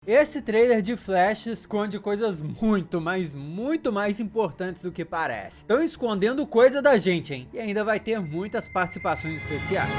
Esse trailer de Flash esconde coisas muito, mas muito mais importantes do que parece. Estão escondendo coisa da gente, hein? E ainda vai ter muitas participações especiais.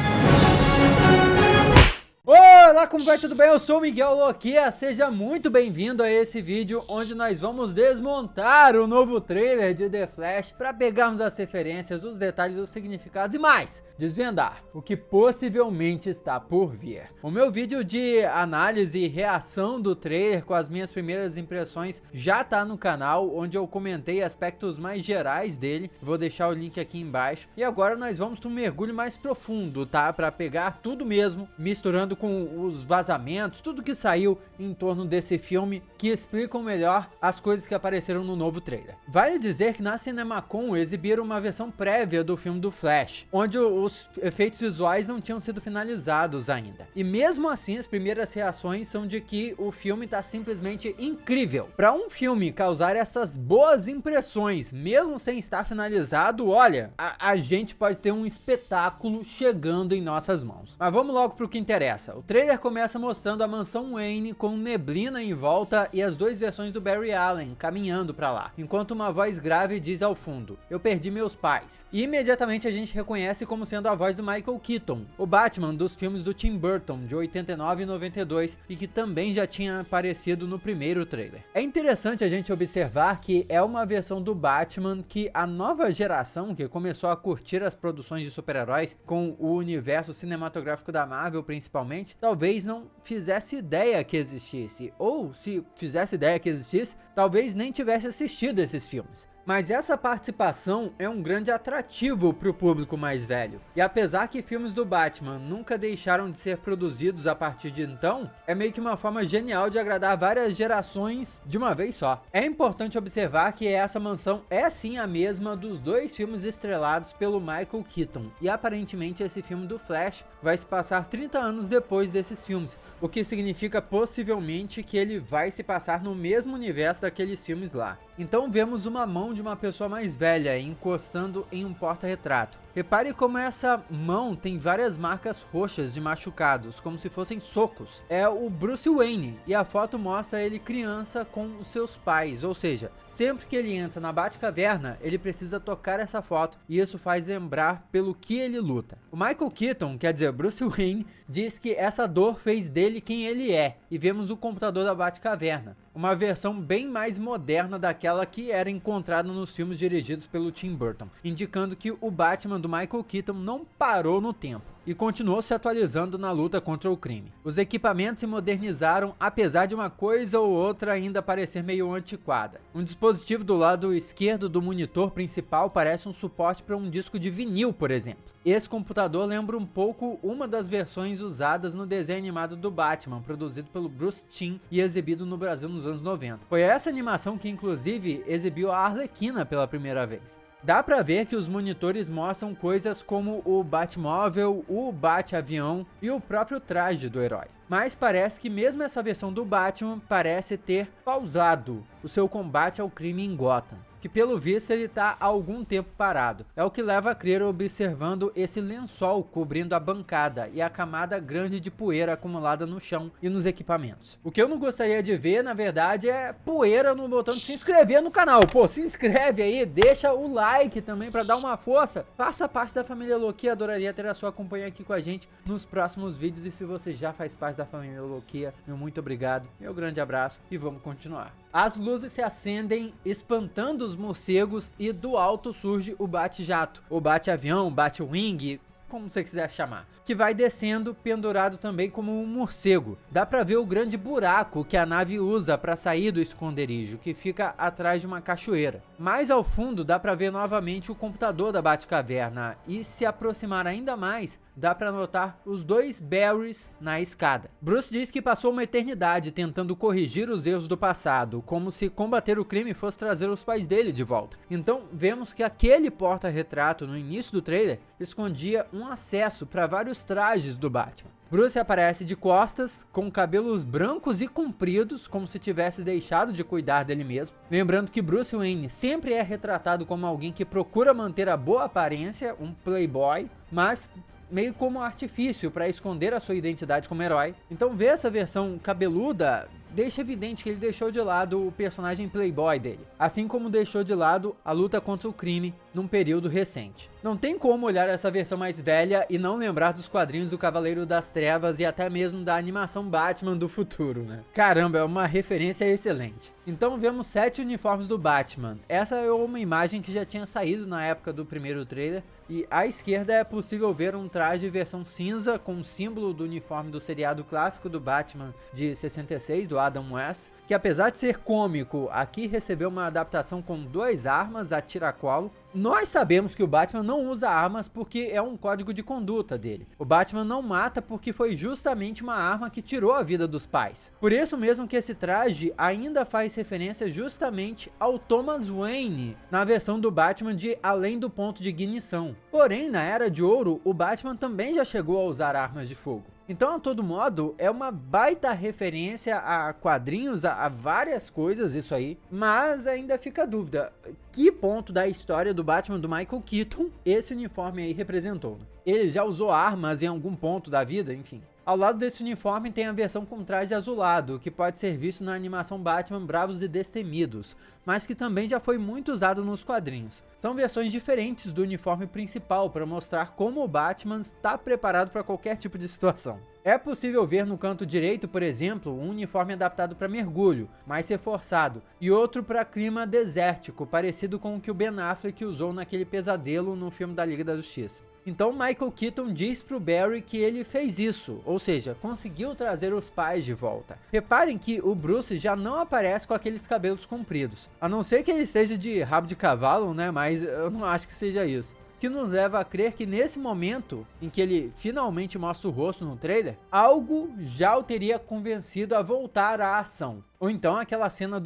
Olá, como vai? Tudo bem? Eu sou o Miguel Loquia, seja muito bem-vindo a esse vídeo onde nós vamos desmontar o novo trailer de The Flash para pegarmos as referências, os detalhes, os significados e mais, desvendar o que possivelmente está por vir. O meu vídeo de análise e reação do trailer com as minhas primeiras impressões já tá no canal, onde eu comentei aspectos mais gerais dele, vou deixar o link aqui embaixo. E agora nós vamos para um mergulho mais profundo, tá? Para pegar tudo mesmo, misturando com os vazamentos, tudo que saiu em torno desse filme, que explicam melhor as coisas que apareceram no novo trailer. Vale dizer que na CinemaCon exibiram uma versão prévia do filme do Flash, onde os efeitos visuais não tinham sido finalizados ainda. E mesmo assim, as primeiras reações são de que o filme tá simplesmente incrível. Para um filme causar essas boas impressões, mesmo sem estar finalizado, olha, a gente pode ter um espetáculo chegando em nossas mãos. Mas vamos logo pro que interessa. O trailer começa mostrando a mansão Wayne com neblina em volta e as duas versões do Barry Allen caminhando para lá, enquanto uma voz grave diz ao fundo: "Eu perdi meus pais". E imediatamente a gente reconhece como sendo a voz do Michael Keaton, o Batman dos filmes do Tim Burton de 89 e 92 e que também já tinha aparecido no primeiro trailer. É interessante a gente observar que é uma versão do Batman que a nova geração que começou a curtir as produções de super-heróis com o universo cinematográfico da Marvel principalmente, talvez não fizesse ideia que existisse, ou se fizesse ideia que existisse, talvez nem tivesse assistido esses filmes. Mas essa participação é um grande atrativo para o público mais velho. E apesar que filmes do Batman nunca deixaram de ser produzidos a partir de então, é meio que uma forma genial de agradar várias gerações de uma vez só. É importante observar que essa mansão é sim a mesma dos dois filmes estrelados pelo Michael Keaton. E aparentemente esse filme do Flash vai se passar 30 anos depois desses filmes, o que significa possivelmente que ele vai se passar no mesmo universo daqueles filmes lá. Então vemos uma mão de uma pessoa mais velha encostando em um porta-retrato. Repare como essa mão tem várias marcas roxas de machucados, como se fossem socos. É o Bruce Wayne e a foto mostra ele criança com os seus pais, ou seja, sempre que ele entra na Batcaverna, ele precisa tocar essa foto e isso faz lembrar pelo que ele luta. O Michael Keaton, quer dizer Bruce Wayne, diz que essa dor fez dele quem ele é e vemos o computador da Batcaverna, uma versão bem mais moderna daquela que era encontrada nos filmes dirigidos pelo Tim Burton, indicando que o Batman do Michael Keaton não parou no tempo e continuou se atualizando na luta contra o crime. Os equipamentos se modernizaram, apesar de uma coisa ou outra ainda parecer meio antiquada. Um dispositivo do lado esquerdo do monitor principal parece um suporte para um disco de vinil, por exemplo. Esse computador lembra um pouco uma das versões usadas no desenho animado do Batman, produzido pelo Bruce Timm e exibido no Brasil nos anos 90. Foi essa animação que inclusive exibiu a Arlequina pela primeira vez. Dá pra ver que os monitores mostram coisas como o Batmóvel, o Bate-Avião e o próprio traje do herói. Mas parece que mesmo essa versão do Batman parece ter pausado o seu combate ao crime em Gotham, que pelo visto ele tá há algum tempo parado. É o que leva a crer observando esse lençol cobrindo a bancada e a camada grande de poeira acumulada no chão e nos equipamentos. O que eu não gostaria de ver, na verdade, é poeira no botão de se inscrever no canal. Pô, se inscreve aí, deixa o like também pra dar uma força. Faça parte da família Loquia, adoraria ter a sua companhia aqui com a gente nos próximos vídeos. E se você já faz parte da família Loquia, meu muito obrigado, meu grande abraço e vamos continuar. As luzes se acendem, espantando os morcegos e do alto surge o bate-jato, o bate-avião, bate-wing, como você quiser chamar, que vai descendo pendurado também como um morcego. Dá pra ver o grande buraco que a nave usa para sair do esconderijo, que fica atrás de uma cachoeira. Mais ao fundo dá pra ver novamente o computador da Batcaverna e se aproximar ainda mais, dá pra notar os dois Barrys na escada. Bruce diz que passou uma eternidade tentando corrigir os erros do passado, como se combater o crime fosse trazer os pais dele de volta. Então vemos que aquele porta-retrato no início do trailer escondia um acesso para vários trajes do Batman. Bruce aparece de costas, com cabelos brancos e compridos, como se tivesse deixado de cuidar dele mesmo. Lembrando que Bruce Wayne sempre é retratado como alguém que procura manter a boa aparência, um playboy, mas meio como um artifício para esconder a sua identidade como herói. Então ver essa versão cabeluda deixa evidente que ele deixou de lado o personagem playboy dele, assim como deixou de lado a luta contra o crime num período recente. Não tem como olhar essa versão mais velha e não lembrar dos quadrinhos do Cavaleiro das Trevas e até mesmo da animação Batman do futuro, né? Caramba, é uma referência excelente. Então vemos 7 uniformes do Batman. Essa é uma imagem que já tinha saído na época do primeiro trailer. E à esquerda é possível ver um traje versão cinza com o símbolo do uniforme do seriado clássico do Batman de 66, do Adam West, que apesar de ser cômico, aqui recebeu uma adaptação com 2 armas a tiracolo. Nós sabemos que o Batman não usa armas porque é um código de conduta dele. O Batman não mata porque foi justamente uma arma que tirou a vida dos pais. Por isso mesmo que esse traje ainda faz referência justamente ao Thomas Wayne na versão do Batman de Além do Ponto de Ignição. Porém, na Era de Ouro, o Batman também já chegou a usar armas de fogo. Então, a todo modo, é uma baita referência a quadrinhos, a várias coisas isso aí, mas ainda fica a dúvida, que ponto da história do Batman do Michael Keaton esse uniforme aí representou? Ele já usou armas em algum ponto da vida, enfim. Ao lado desse uniforme tem a versão com traje azulado, que pode ser visto na animação Batman Bravos e Destemidos, mas que também já foi muito usado nos quadrinhos. São versões diferentes do uniforme principal para mostrar como o Batman está preparado para qualquer tipo de situação. É possível ver no canto direito, por exemplo, um uniforme adaptado para mergulho, mais reforçado, e outro para clima desértico, parecido com o que o Ben Affleck usou naquele pesadelo no filme da Liga da Justiça. Então Michael Keaton diz pro Barry que ele fez isso, ou seja, conseguiu trazer os pais de volta. Reparem que o Bruce já não aparece com aqueles cabelos compridos, a não ser que ele seja de rabo de cavalo, né, mas eu não acho que seja isso. Que nos leva a crer que nesse momento em que ele finalmente mostra o rosto no trailer, algo já o teria convencido a voltar à ação. Ou então aquela cena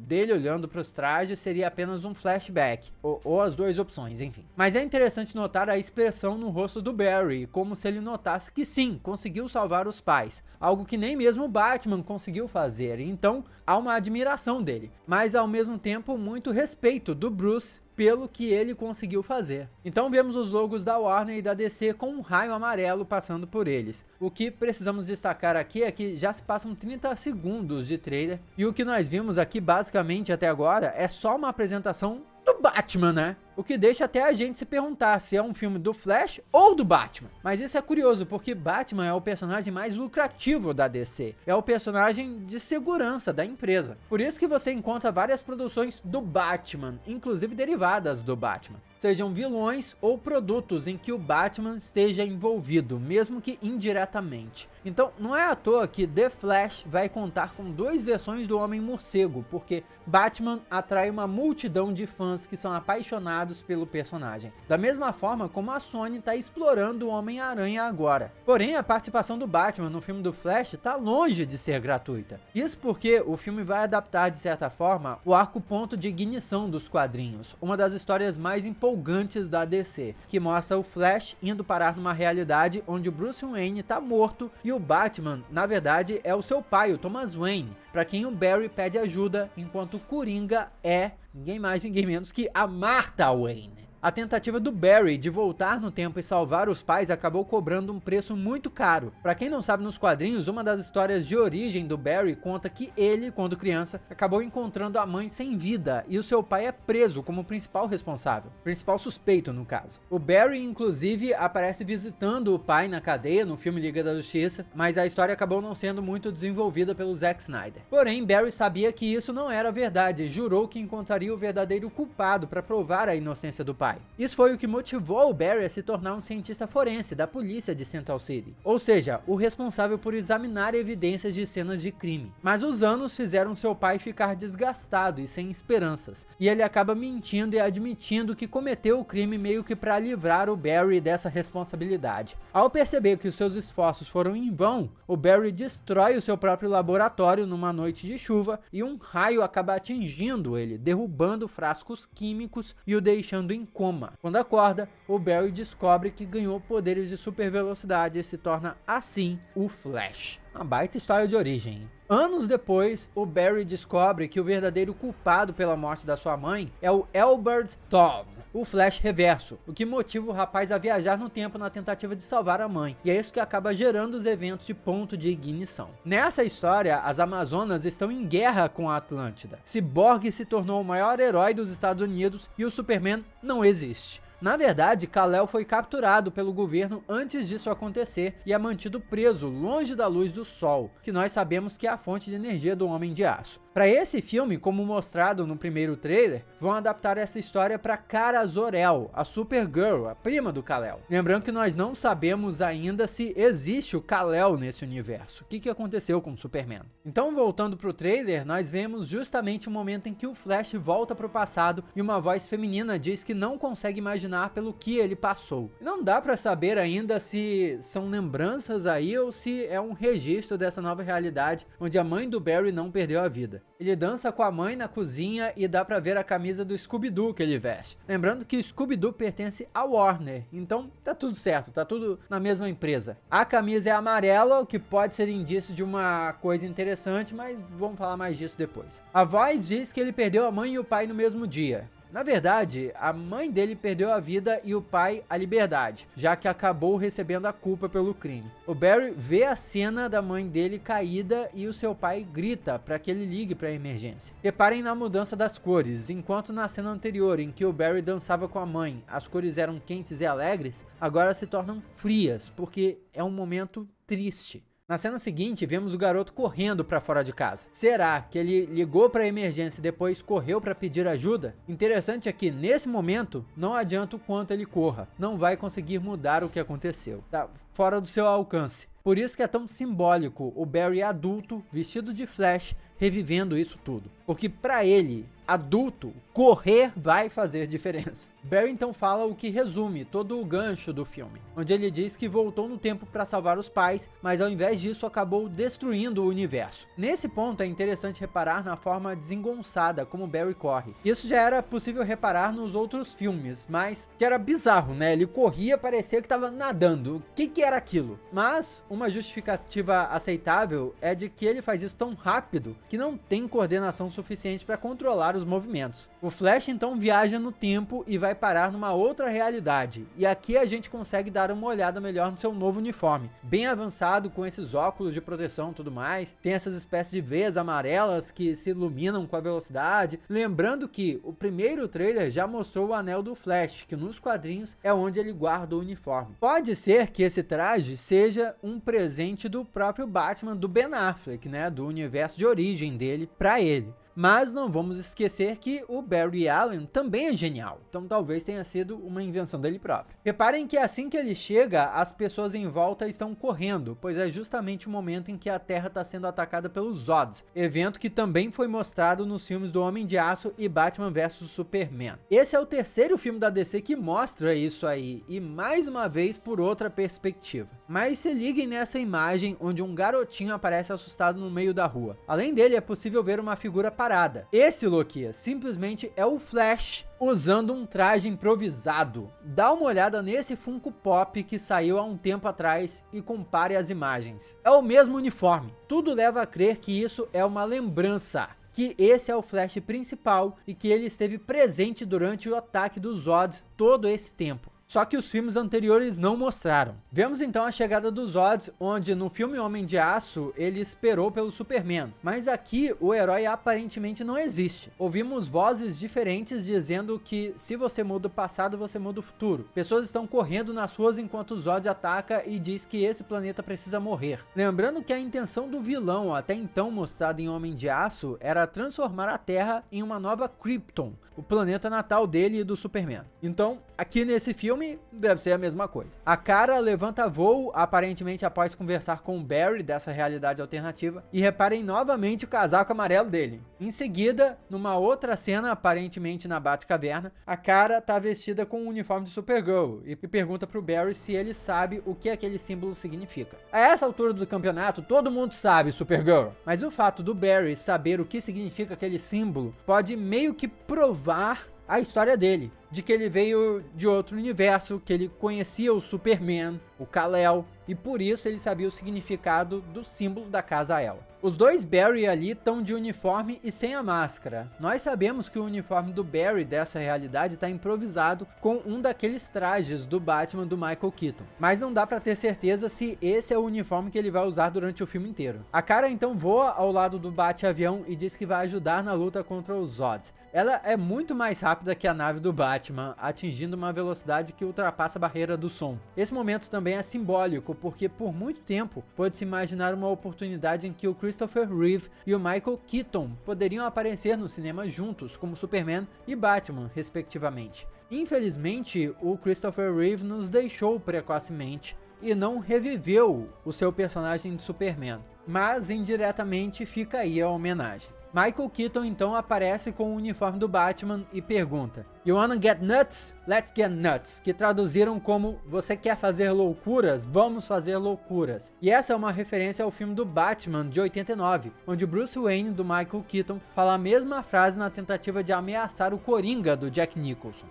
dele olhando para os trajes seria apenas um flashback, ou as 2 opções, enfim. Mas é interessante notar a expressão no rosto do Barry, como se ele notasse que sim, conseguiu salvar os pais, algo que nem mesmo o Batman conseguiu fazer, então há uma admiração dele, mas ao mesmo tempo muito respeito do Bruce pelo que ele conseguiu fazer. Então vemos os logos da Warner e da DC com um raio amarelo passando por eles. O que precisamos destacar aqui é que já se passam 30 segundos de trailer, e o que nós vimos aqui basicamente até agora é só uma apresentação do Batman, né? O que deixa até a gente se perguntar se é um filme do Flash ou do Batman. Mas isso é curioso, porque Batman é o personagem mais lucrativo da DC. É o personagem de segurança da empresa. Por isso que você encontra várias produções do Batman, inclusive derivadas do Batman. Sejam vilões ou produtos em que o Batman esteja envolvido, mesmo que indiretamente. Então, não é à toa que The Flash vai contar com 2 versões do Homem-Morcego, porque Batman atrai uma multidão de fãs que são apaixonados pelo personagem. Da mesma forma como a Sony está explorando o Homem-Aranha agora. Porém, a participação do Batman no filme do Flash está longe de ser gratuita. Isso porque o filme vai adaptar, de certa forma, o arco ponto de ignição dos quadrinhos, uma das histórias mais empolgantes da DC, que mostra o Flash indo parar numa realidade onde o Bruce Wayne está morto e o Batman, na verdade, é o seu pai, o Thomas Wayne, para quem o Barry pede ajuda, enquanto o Coringa é ninguém mais, ninguém menos que a Martha Wayne. A tentativa do Barry de voltar no tempo e salvar os pais acabou cobrando um preço muito caro. Pra quem não sabe, nos quadrinhos, uma das histórias de origem do Barry conta que ele, quando criança, acabou encontrando a mãe sem vida e o seu pai é preso como principal responsável, principal suspeito no caso. O Barry, inclusive, aparece visitando o pai na cadeia no filme Liga da Justiça, mas a história acabou não sendo muito desenvolvida pelo Zack Snyder. Porém, Barry sabia que isso não era verdade e jurou que encontraria o verdadeiro culpado para provar a inocência do pai. Isso foi o que motivou o Barry a se tornar um cientista forense da polícia de Central City, ou seja, o responsável por examinar evidências de cenas de crime. Mas os anos fizeram seu pai ficar desgastado e sem esperanças, e ele acaba mentindo e admitindo que cometeu o crime meio que para livrar o Barry dessa responsabilidade. Ao perceber que os seus esforços foram em vão, o Barry destrói o seu próprio laboratório numa noite de chuva e um raio acaba atingindo ele, derrubando frascos químicos e o deixando em coma. Quando acorda, o Barry descobre que ganhou poderes de super velocidade e se torna assim o Flash. Uma baita história de origem, hein? Anos depois, o Barry descobre que o verdadeiro culpado pela morte da sua mãe é o Albert Thawne, o Flash Reverso, o que motiva o rapaz a viajar no tempo na tentativa de salvar a mãe, e é isso que acaba gerando os eventos de ponto de ignição. Nessa história, as Amazonas estão em guerra com a Atlântida. Cyborg se tornou o maior herói dos Estados Unidos e o Superman não existe. Na verdade, Kal-El foi capturado pelo governo antes disso acontecer e é mantido preso longe da luz do sol, que nós sabemos que é a fonte de energia do Homem de Aço. Para esse filme, como mostrado no primeiro trailer, vão adaptar essa história para Kara Zor-El, a Supergirl, a prima do Kal-El. Lembrando que nós não sabemos ainda se existe o Kal-El nesse universo. O que aconteceu com o Superman? Então, voltando para o trailer, nós vemos justamente o momento em que o Flash volta para o passado e uma voz feminina diz que não consegue imaginar pelo que ele passou. Não dá para saber ainda se são lembranças aí ou se é um registro dessa nova realidade onde a mãe do Barry não perdeu a vida. Ele dança com a mãe na cozinha e dá pra ver a camisa do Scooby-Doo que ele veste. Lembrando que o Scooby-Doo pertence à Warner, então tá tudo certo, tá tudo na mesma empresa. A camisa é amarela, o que pode ser indício de uma coisa interessante, mas vamos falar mais disso depois. A voz diz que ele perdeu a mãe e o pai no mesmo dia. Na verdade, a mãe dele perdeu a vida e o pai a liberdade, já que acabou recebendo a culpa pelo crime. O Barry vê a cena da mãe dele caída e o seu pai grita para que ele ligue para a emergência. Reparem na mudança das cores. Enquanto na cena anterior, em que o Barry dançava com a mãe, as cores eram quentes e alegres, agora se tornam frias, porque é um momento triste. Na cena seguinte, vemos o garoto correndo para fora de casa. Será que ele ligou para a emergência e depois correu para pedir ajuda? Interessante é que, nesse momento, não adianta o quanto ele corra. Não vai conseguir mudar o que aconteceu. Tá fora do seu alcance. Por isso que é tão simbólico o Barry adulto, vestido de Flash, revivendo isso tudo. Porque para ele, adulto, correr vai fazer diferença. Barry então fala o que resume todo o gancho do filme, onde ele diz que voltou no tempo para salvar os pais, mas ao invés disso acabou destruindo o universo. Nesse ponto é interessante reparar na forma desengonçada como Barry corre. Isso já era possível reparar nos outros filmes, mas que era bizarro, né? Ele corria, parecia que estava nadando. O que era aquilo? Mas uma justificativa aceitável é de que ele faz isso tão rápido que não tem coordenação suficiente para controlar os movimentos. O Flash então viaja no tempo e vai parar numa outra realidade, e aqui a gente consegue dar uma olhada melhor no seu novo uniforme, bem avançado, com esses óculos de proteção e tudo mais. Tem essas espécies de veias amarelas que se iluminam com a velocidade, lembrando que o primeiro trailer já mostrou o anel do Flash, que nos quadrinhos é onde ele guarda o uniforme. Pode ser que esse traje seja um presente do próprio Batman, do Ben Affleck, né, do universo de origem dele, para ele. Mas não vamos esquecer que o Barry Allen também é genial, então talvez tenha sido uma invenção dele próprio. Reparem que assim que ele chega, as pessoas em volta estão correndo, pois é justamente o momento em que a Terra está sendo atacada pelos Zods, evento que também foi mostrado nos filmes do Homem de Aço e Batman vs Superman. Esse é o terceiro filme da DC que mostra isso aí, e mais uma vez por outra perspectiva. Mas se liguem nessa imagem onde um garotinho aparece assustado no meio da rua. Além dele, é possível ver uma figura parada. Esse, Lokia, simplesmente é o Flash usando um traje improvisado. Dá uma olhada nesse Funko Pop que saiu há um tempo atrás e compare as imagens. É o mesmo uniforme. Tudo leva a crer que isso é uma lembrança, que esse é o Flash principal e que ele esteve presente durante o ataque dos Zods todo esse tempo. Só que os filmes anteriores não mostraram. Vemos então a chegada dos Zods, onde no filme Homem de Aço ele esperou pelo Superman, mas aqui o herói aparentemente não existe. Ouvimos vozes diferentes dizendo que se você muda o passado, você muda o futuro. Pessoas estão correndo nas ruas enquanto o Zod ataca e diz que esse planeta precisa morrer. Lembrando que a intenção do vilão, até então mostrado em Homem de Aço, era transformar a Terra em uma nova Krypton, o planeta natal dele e do Superman. Então, aqui nesse filme, deve ser a mesma coisa. A Kara levanta voo, aparentemente após conversar com o Barry dessa realidade alternativa, e reparem novamente o casaco amarelo dele. Em seguida, numa outra cena, aparentemente na Batcaverna, a Kara tá vestida com o uniforme de Supergirl e pergunta pro Barry se ele sabe o que aquele símbolo significa. A essa altura do campeonato, todo mundo sabe Supergirl, mas o fato do Barry saber o que significa aquele símbolo pode meio que provar a história dele, de que ele veio de outro universo, que ele conhecia o Superman, o Kal-El, e por isso ele sabia o significado do símbolo da casa El. Os dois Barry ali estão de uniforme e sem a máscara. Nós sabemos que o uniforme do Barry dessa realidade está improvisado com um daqueles trajes do Batman do Michael Keaton. Mas não dá para ter certeza se esse é o uniforme que ele vai usar durante o filme inteiro. A Kara então voa ao lado do Bate-Avião e diz que vai ajudar na luta contra os Zods. Ela é muito mais rápida que a nave do Batman, atingindo uma velocidade que ultrapassa a barreira do som. Esse momento também é simbólico, porque por muito tempo pôde-se imaginar uma oportunidade em que o Christopher Reeve e o Michael Keaton poderiam aparecer no cinema juntos, como Superman e Batman, respectivamente. Infelizmente, o Christopher Reeve nos deixou precocemente e não reviveu o seu personagem de Superman, mas indiretamente fica aí a homenagem. Michael Keaton então aparece com o uniforme do Batman e pergunta: "You wanna get nuts? Let's get nuts", que traduziram como "Você quer fazer loucuras? Vamos fazer loucuras". E essa é uma referência ao filme do Batman de 89, onde o Bruce Wayne do Michael Keaton fala a mesma frase na tentativa de ameaçar o Coringa do Jack Nicholson.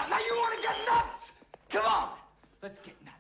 Now you wanna get nuts? Come on, let's get nuts.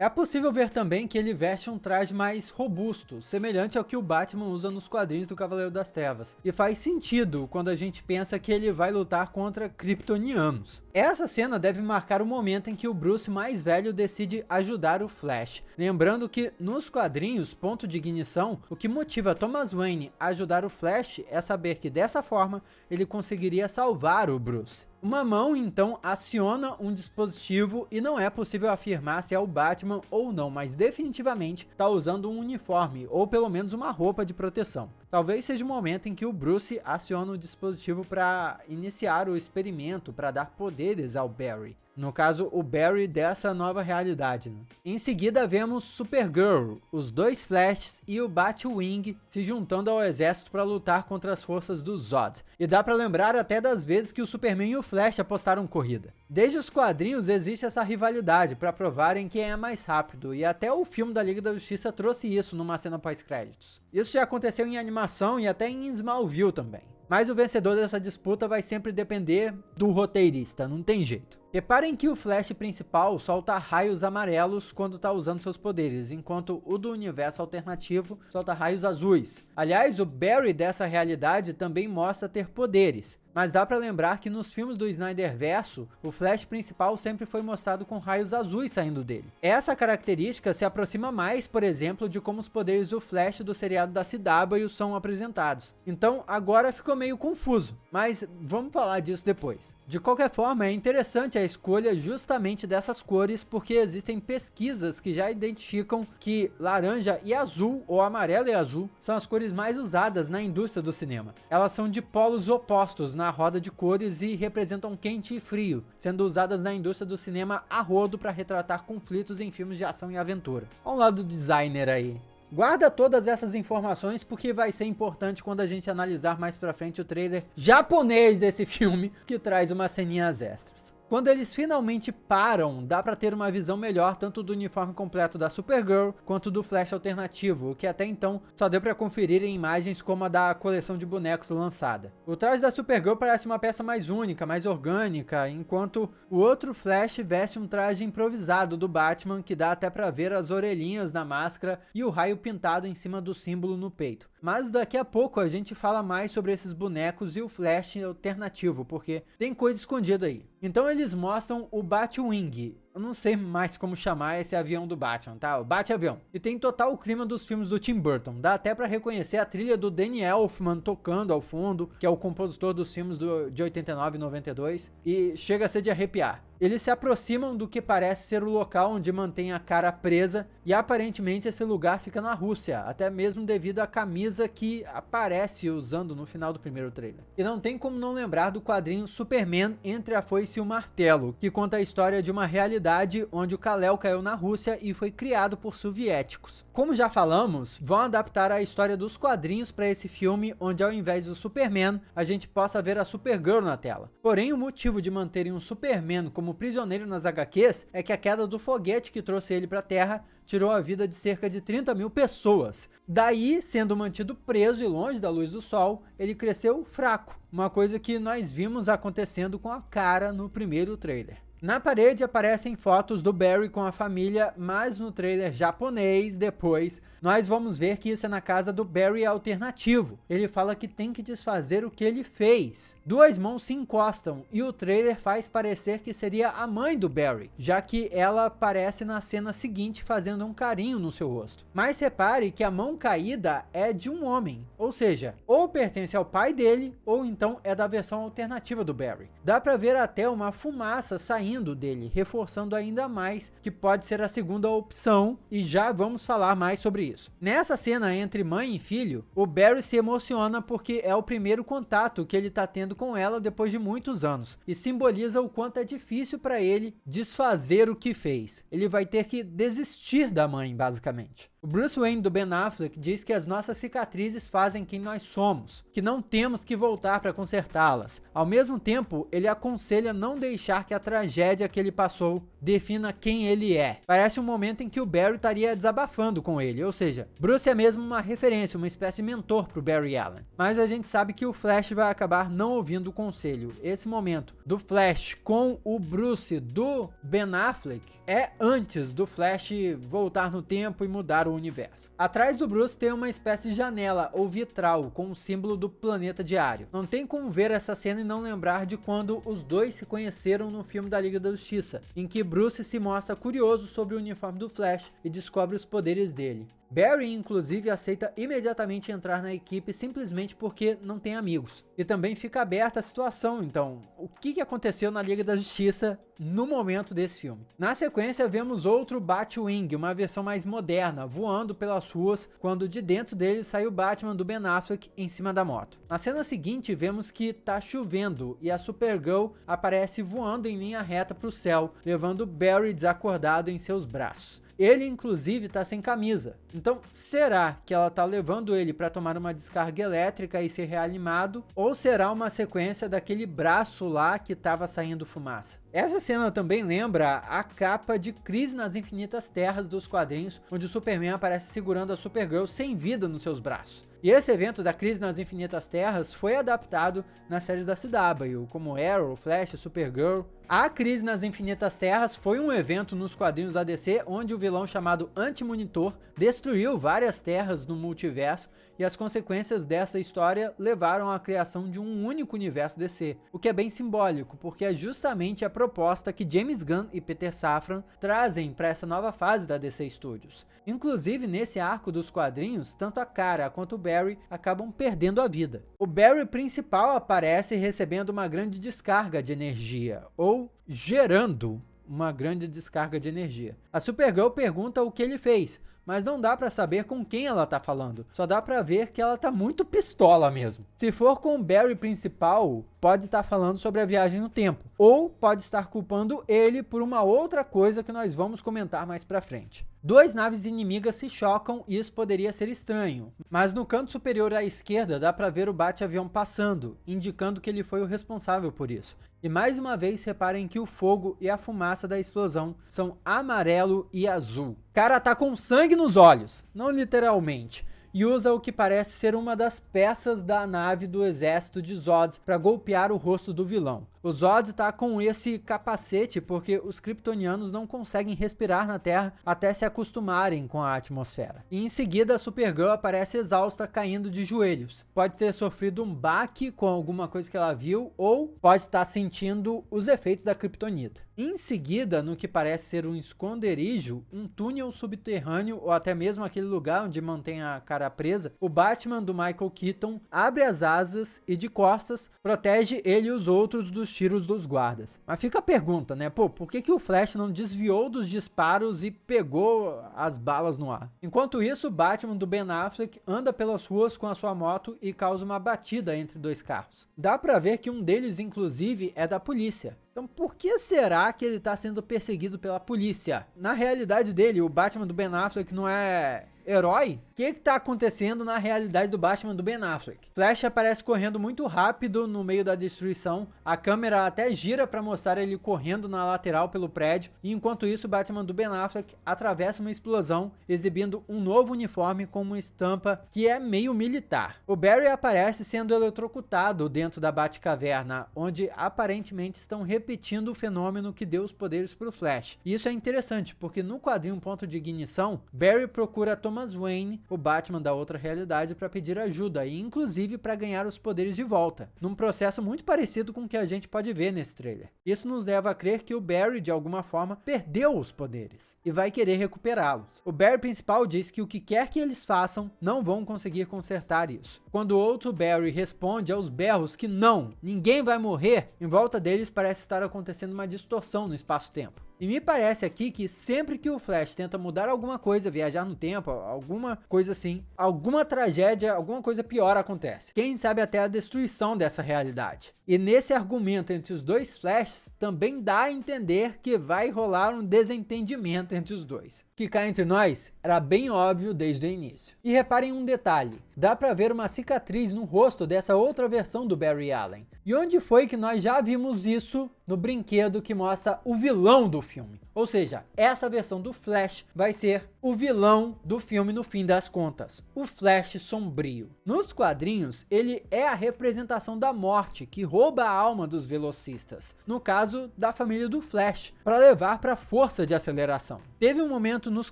É possível ver também que ele veste um traje mais robusto, semelhante ao que o Batman usa nos quadrinhos do Cavaleiro das Trevas. E faz sentido quando a gente pensa que ele vai lutar contra kryptonianos. Essa cena deve marcar o momento em que o Bruce mais velho decide ajudar o Flash. Lembrando que nos quadrinhos, ponto de ignição, o que motiva Thomas Wayne a ajudar o Flash é saber que dessa forma ele conseguiria salvar o Bruce. Uma mão então aciona um dispositivo e não é possível afirmar se é o Batman ou não, mas definitivamente está usando um uniforme ou pelo menos uma roupa de proteção. Talvez seja o momento em que o Bruce aciona o dispositivo para iniciar o experimento para dar poderes ao Barry. No caso, o Barry dessa nova realidade, né? Em seguida vemos Supergirl, os dois Flashes e o Batwing se juntando ao exército para lutar contra as forças do Zod. E dá para lembrar até das vezes que o Superman e o Flash apostaram corrida. Desde os quadrinhos existe essa rivalidade para provarem quem é mais rápido, e até o filme da Liga da Justiça trouxe isso numa cena pós-créditos. Isso já aconteceu em animação e até em Smallville também. Mas o vencedor dessa disputa vai sempre depender do roteirista, não tem jeito. Reparem que o Flash principal solta raios amarelos quando está usando seus poderes, enquanto o do universo alternativo solta raios azuis. Aliás, o Barry dessa realidade também mostra ter poderes, mas dá para lembrar que nos filmes do Snyderverso, o Flash principal sempre foi mostrado com raios azuis saindo dele. Essa característica se aproxima mais, por exemplo, de como os poderes do Flash do seriado da CW são apresentados. Então agora ficou meio confuso, mas vamos falar disso depois. De qualquer forma, é interessante a escolha justamente dessas cores, porque existem pesquisas que já identificam que laranja e azul, ou amarelo e azul, são as cores mais usadas na indústria do cinema. Elas são de polos opostos na roda de cores e representam quente e frio, sendo usadas na indústria do cinema a rodo para retratar conflitos em filmes de ação e aventura. Olha um lado do designer aí. Guarda todas essas informações porque vai ser importante quando a gente analisar mais pra frente o trailer japonês desse filme, que traz umas ceninhas extras. Quando eles finalmente param, dá pra ter uma visão melhor tanto do uniforme completo da Supergirl quanto do Flash alternativo, o que até então só deu pra conferir em imagens como a da coleção de bonecos lançada. O traje da Supergirl parece uma peça mais única, mais orgânica, enquanto o outro Flash veste um traje improvisado do Batman que dá até pra ver as orelhinhas na máscara e o raio pintado em cima do símbolo no peito. Mas daqui a pouco a gente fala mais sobre esses bonecos e o Flash alternativo, porque tem coisa escondida aí. Então eles mostram o Batwing. Eu não sei mais como chamar esse avião do Batman, tá? O Bate-Avião. E tem total o clima dos filmes do Tim Burton. Dá até pra reconhecer a trilha do Danny Elfman tocando ao fundo, que é o compositor dos filmes de 89 e 92. E chega a ser de arrepiar. Eles se aproximam do que parece ser o local onde mantém a Kara presa, e aparentemente esse lugar fica na Rússia, até mesmo devido à camisa que aparece usando no final do primeiro trailer. E não tem como não lembrar do quadrinho Superman Entre a Foice e o Martelo, que conta a história de uma realidade onde o Kal-El caiu na Rússia e foi criado por soviéticos. Como já falamos, vão adaptar a história dos quadrinhos para esse filme, onde ao invés do Superman, a gente possa ver a Supergirl na tela. Porém, o motivo de manterem um Superman como prisioneiro nas HQs é que a queda do foguete que trouxe ele para a Terra tirou a vida de cerca de 30 mil pessoas. Daí, sendo mantido preso e longe da luz do sol, ele cresceu fraco, uma coisa que nós vimos acontecendo com a Kara no primeiro trailer. Na parede aparecem fotos do Barry com a família, mas no trailer japonês, depois, nós vamos ver que isso é na casa do Barry alternativo. Ele fala que tem que desfazer o que ele fez. Duas mãos se encostam e o trailer faz parecer que seria a mãe do Barry, já que ela aparece na cena seguinte fazendo um carinho no seu rosto. Mas repare que a mão caída é de um homem, ou seja, ou pertence ao pai dele, ou então é da versão alternativa do Barry. Dá pra ver até uma fumaça saindo dele, reforçando ainda mais que pode ser a segunda opção, e já vamos falar mais sobre isso. Nessa cena entre mãe e filho, o Barry se emociona porque é o primeiro contato que ele tá tendo com ela depois de muitos anos, e simboliza o quanto é difícil para ele desfazer o que fez. Ele vai ter que desistir da mãe, basicamente. O Bruce Wayne do Ben Affleck diz que as nossas cicatrizes fazem quem nós somos, que não temos que voltar para consertá-las. Ao mesmo tempo, ele aconselha não deixar que a tragédia que ele passou defina quem ele é. Parece um momento em que o Barry estaria desabafando com ele, ou seja, Bruce é mesmo uma referência, uma espécie de mentor pro Barry Allen. Mas a gente sabe que o Flash vai acabar não ouvindo o conselho. Esse momento do Flash com o Bruce do Ben Affleck é antes do Flash voltar no tempo e mudar o universo. Atrás do Bruce tem uma espécie de janela ou vitral com o símbolo do planeta diário. Não tem como ver essa cena e não lembrar de quando os dois se conheceram no filme da Liga da Justiça, em que Bruce se mostra curioso sobre o uniforme do Flash e descobre os poderes dele. Barry, inclusive, aceita imediatamente entrar na equipe simplesmente porque não tem amigos. E também fica aberta a situação, então, o que aconteceu na Liga da Justiça no momento desse filme. Na sequência, vemos outro Batwing, uma versão mais moderna, voando pelas ruas, quando de dentro dele sai o Batman do Ben Affleck em cima da moto. Na cena seguinte, vemos que tá chovendo e a Supergirl aparece voando em linha reta para o céu, levando Barry desacordado em seus braços. Ele, inclusive, tá sem camisa. Então, será que ela tá levando ele para tomar uma descarga elétrica e ser reanimado? Ou será uma sequência daquele braço lá que tava saindo fumaça? Essa cena também lembra a capa de Crise nas Infinitas Terras dos quadrinhos, onde o Superman aparece segurando a Supergirl sem vida nos seus braços. E esse evento da Crise nas Infinitas Terras foi adaptado nas séries da CW, como Arrow, Flash, Supergirl. A Crise nas Infinitas Terras foi um evento nos quadrinhos da DC onde o vilão chamado Anti-Monitor destruiu várias terras no multiverso, e as consequências dessa história levaram à criação de um único universo DC, o que é bem simbólico, porque é justamente a proposta que James Gunn e Peter Safran trazem para essa nova fase da DC Studios. Inclusive, nesse arco dos quadrinhos, tanto a Kara quanto o Barry acabam perdendo a vida. O Barry principal aparece recebendo uma grande descarga de energia, ou gerando uma grande descarga de energia. A Supergirl pergunta o que ele fez, mas não dá pra saber com quem ela tá falando. Só dá pra ver que ela tá muito pistola mesmo. Se for com o Barry principal, pode estar falando sobre a viagem no tempo, ou pode estar culpando ele por uma outra coisa que nós vamos comentar mais pra frente. Duas naves inimigas se chocam e isso poderia ser estranho, mas no canto superior à esquerda dá para ver o bate-avião passando, indicando que ele foi o responsável por isso. E mais uma vez reparem que o fogo e a fumaça da explosão são amarelo e azul. O cara tá com sangue nos olhos, não literalmente, e usa o que parece ser uma das peças da nave do exército de Zod para golpear o rosto do vilão. O Zod tá com esse capacete porque os kryptonianos não conseguem respirar na Terra até se acostumarem com a atmosfera. E em seguida a Supergirl aparece exausta, caindo de joelhos. Pode ter sofrido um baque com alguma coisa que ela viu, ou pode estar sentindo os efeitos da kryptonita. Em seguida, no que parece ser um esconderijo, um túnel subterrâneo ou até mesmo aquele lugar onde mantém a cara presa, o Batman do Michael Keaton abre as asas e de costas protege ele e os outros dos tiros dos guardas. Mas fica a pergunta, né? Pô, por que o Flash não desviou dos disparos e pegou as balas no ar? Enquanto isso, o Batman do Ben Affleck anda pelas ruas com a sua moto e causa uma batida entre dois carros. Dá pra ver que um deles, inclusive, é da polícia. Então por que será que ele está sendo perseguido pela polícia? Na realidade dele, o Batman do Ben Affleck não é herói? O que está acontecendo na realidade do Batman do Ben Affleck? Flash aparece correndo muito rápido no meio da destruição, a câmera até gira para mostrar ele correndo na lateral pelo prédio, e enquanto isso o Batman do Ben Affleck atravessa uma explosão, exibindo um novo uniforme com uma estampa que é meio militar. O Barry aparece sendo eletrocutado dentro da Batcaverna, onde aparentemente estão reprimindo repetindo o fenômeno que deu os poderes pro Flash. E isso é interessante, porque no quadrinho Ponto de Ignição, Barry procura Thomas Wayne, o Batman da outra realidade, para pedir ajuda e inclusive para ganhar os poderes de volta, num processo muito parecido com o que a gente pode ver nesse trailer. Isso nos leva a crer que o Barry, de alguma forma, perdeu os poderes e vai querer recuperá-los. O Barry principal diz que o que quer que eles façam, não vão conseguir consertar isso. Quando o outro Barry responde aos berros que não, ninguém vai morrer, em volta deles parece estar acontecendo uma distorção no espaço-tempo. E me parece aqui que sempre que o Flash tenta mudar alguma coisa, viajar no tempo, alguma coisa assim, alguma tragédia, alguma coisa pior acontece. Quem sabe até a destruição dessa realidade. E nesse argumento entre os dois Flashes, também dá a entender que vai rolar um desentendimento entre os dois. Que cá entre nós, era bem óbvio desde o início. E reparem um detalhe, dá pra ver uma cicatriz no rosto dessa outra versão do Barry Allen. E onde foi que nós já vimos isso? No brinquedo que mostra o vilão do filme. Ou seja, essa versão do Flash vai ser o vilão do filme no fim das contas. O Flash sombrio. Nos quadrinhos, ele é a representação da morte que rouba a alma dos velocistas. No caso, da família do Flash, para levar para a força de aceleração. Teve um momento nos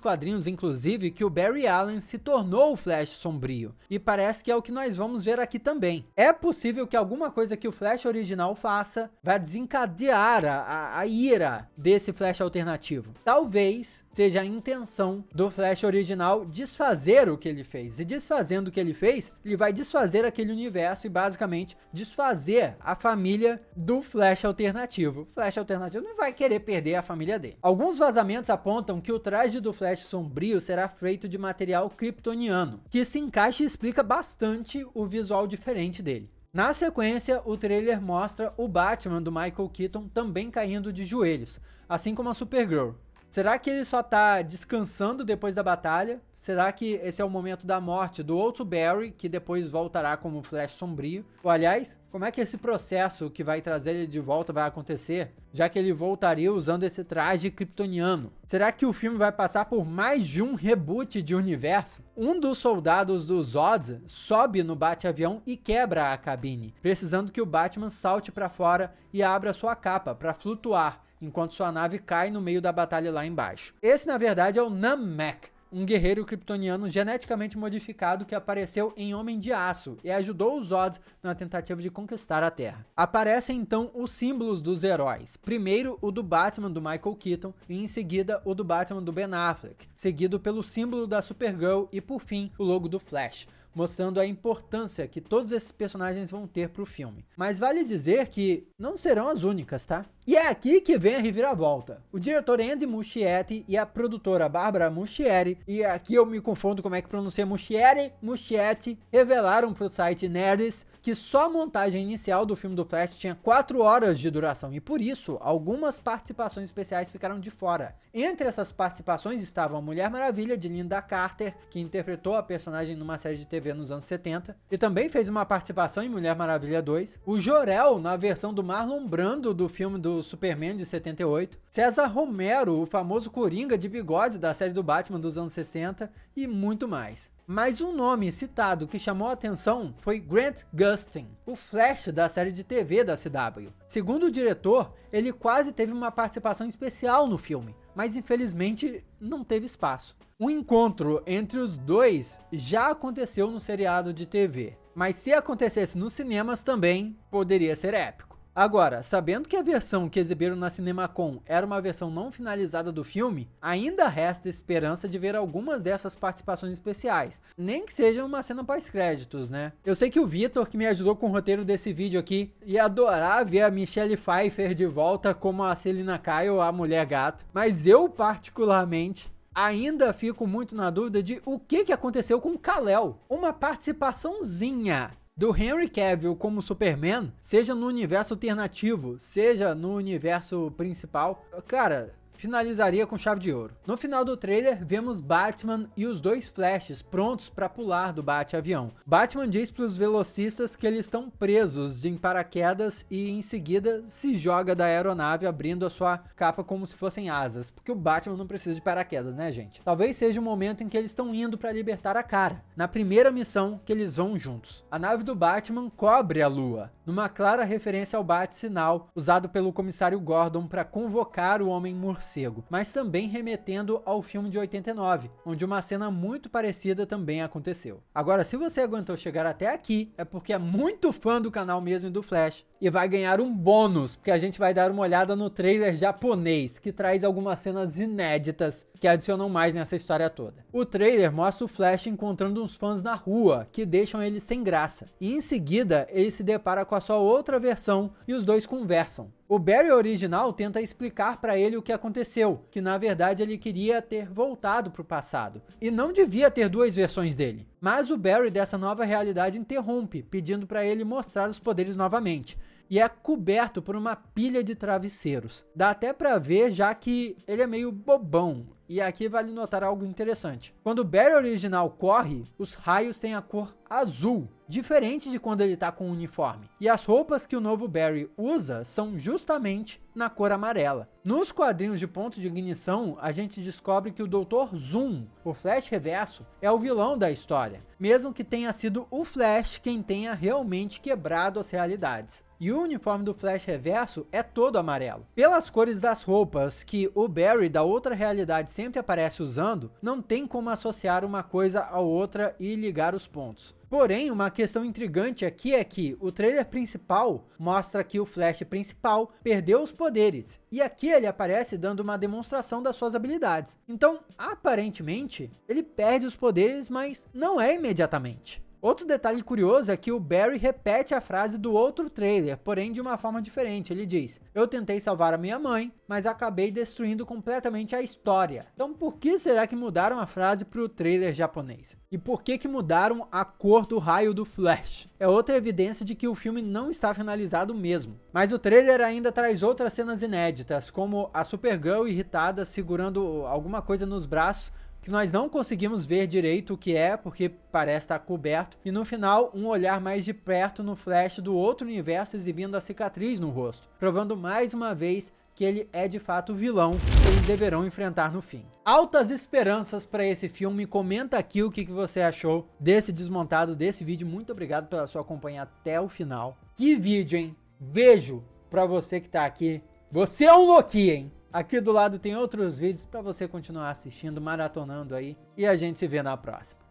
quadrinhos, inclusive, que o Barry Allen se tornou o Flash sombrio. E parece que é o que nós vamos ver aqui também. É possível que alguma coisa que o Flash original faça vai desencadear a ira desse Flash alternativo. Talvez seja a intenção do Flash original desfazer o que ele fez. E desfazendo o que ele fez, ele vai desfazer aquele universo e basicamente desfazer a família do Flash alternativo. O Flash alternativo não vai querer perder a família dele. Alguns vazamentos apontam que o traje do Flash sombrio será feito de material kryptoniano, que se encaixa e explica bastante o visual diferente dele. Na sequência, o trailer mostra o Batman do Michael Keaton também caindo de joelhos, assim como a Supergirl. Será que ele só tá descansando depois da batalha? Será que esse é o momento da morte do outro Barry, que depois voltará como Flash sombrio? Ou aliás, como é que esse processo que vai trazer ele de volta vai acontecer, já que ele voltaria usando esse traje kryptoniano? Será que o filme vai passar por mais de um reboot de universo? Um dos soldados do Zod sobe no bate-avião e quebra a cabine, precisando que o Batman salte para fora e abra sua capa para flutuar, enquanto sua nave cai no meio da batalha lá embaixo. Esse, na verdade, é o Nam-Mek, um guerreiro kryptoniano geneticamente modificado que apareceu em Homem de Aço e ajudou os Zods na tentativa de conquistar a Terra. Aparecem então os símbolos dos heróis. Primeiro o do Batman do Michael Keaton e em seguida o do Batman do Ben Affleck, seguido pelo símbolo da Supergirl e por fim o logo do Flash, mostrando a importância que todos esses personagens vão ter para o filme. Mas vale dizer que não serão as únicas, tá? E é aqui que vem a reviravolta. O diretor Andy Muschietti e a produtora Barbara Muschietti, e aqui eu me confundo como é que pronuncia Muschietti, revelaram para o site Nerdist que só a montagem inicial do filme do Flash tinha 4 horas de duração, e por isso, algumas participações especiais ficaram de fora. Entre essas participações estavam a Mulher Maravilha, de Linda Carter, que interpretou a personagem numa série de TV nos anos 70, e também fez uma participação em Mulher Maravilha 2, o Jor-El, na versão do Marlon Brando do filme do Superman de 78, César Romero, o famoso Coringa de bigode da série do Batman dos anos 60, e muito mais. Mas um nome citado que chamou a atenção foi Grant Gustin, o Flash da série de TV da CW. Segundo o diretor, ele quase teve uma participação especial no filme, mas infelizmente não teve espaço. Um encontro entre os dois já aconteceu no seriado de TV, mas se acontecesse nos cinemas também, poderia ser épico. Agora, sabendo que a versão que exibiram na CinemaCon era uma versão não finalizada do filme, ainda resta esperança de ver algumas dessas participações especiais, nem que seja uma cena pós-créditos, né? Eu sei que o Vitor, que me ajudou com o roteiro desse vídeo aqui, ia adorar ver a Michelle Pfeiffer de volta como a Selina Kyle, a Mulher Gato, mas eu particularmente ainda fico muito na dúvida de o que aconteceu com o Kal-El. Uma participaçãozinha do Henry Cavill como Superman, seja no universo alternativo, seja no universo principal, cara, finalizaria com chave de ouro. No final do trailer, vemos Batman e os dois Flashes prontos para pular do bate-avião. Batman diz para os velocistas que eles estão presos em paraquedas e em seguida se joga da aeronave abrindo a sua capa como se fossem asas, porque o Batman não precisa de paraquedas, né, gente? Talvez seja o momento em que eles estão indo para libertar a Kara, na primeira missão que eles vão juntos. A nave do Batman cobre a lua, numa clara referência ao bate-sinal usado pelo comissário Gordon para convocar o Homem-Morcego, mas também remetendo ao filme de 89, onde uma cena muito parecida também aconteceu. Agora, se você aguentou chegar até aqui, é porque é muito fã do canal mesmo e do Flash, e vai ganhar um bônus, porque a gente vai dar uma olhada no trailer japonês, que traz algumas cenas inéditas que adicionam mais nessa história toda. O trailer mostra o Flash encontrando uns fãs na rua, que deixam ele sem graça. E em seguida, ele se depara com a sua outra versão e os dois conversam. O Barry original tenta explicar para ele o que aconteceu, que na verdade ele queria ter voltado para o passado, e não devia ter duas versões dele. Mas o Barry dessa nova realidade interrompe, pedindo para ele mostrar os poderes novamente. E é coberto por uma pilha de travesseiros. Dá até para ver, já que ele é meio bobão. E aqui vale notar algo interessante. Quando o Barry original corre, os raios têm a cor azul, diferente de quando ele tá com o uniforme. E as roupas que o novo Barry usa são justamente na cor amarela. Nos quadrinhos de Ponto de Ignição, a gente descobre que o Dr. Zoom, o Flash Reverso, é o vilão da história, mesmo que tenha sido o Flash quem tenha realmente quebrado as realidades. E o uniforme do Flash Reverso é todo amarelo. Pelas cores das roupas que o Barry da outra realidade sempre aparece usando, não tem como associar uma coisa à outra e ligar os pontos. Porém, uma questão intrigante aqui é que o trailer principal mostra que o Flash principal perdeu os poderes. E aqui ele aparece dando uma demonstração das suas habilidades. Então, aparentemente, ele perde os poderes, mas não é imediatamente. Outro detalhe curioso é que o Barry repete a frase do outro trailer, porém de uma forma diferente. Ele diz: "Eu tentei salvar a minha mãe, mas acabei destruindo completamente a história." Então por que será que mudaram a frase para o trailer japonês? E por que mudaram a cor do raio do Flash? É outra evidência de que o filme não está finalizado mesmo. Mas o trailer ainda traz outras cenas inéditas, como a Supergirl irritada segurando alguma coisa nos braços, que nós não conseguimos ver direito o que é, porque parece estar coberto. E no final, um olhar mais de perto no Flash do outro universo exibindo a cicatriz no rosto, provando mais uma vez que ele é de fato o vilão que eles deverão enfrentar no fim. Altas esperanças para esse filme. Comenta aqui o que você achou desse desmontado, desse vídeo. Muito obrigado pela sua companhia até o final. Que vídeo, hein? Beijo para você que tá aqui. Você é um Loki, hein? Aqui do lado tem outros vídeos para você continuar assistindo, maratonando aí. E a gente se vê na próxima.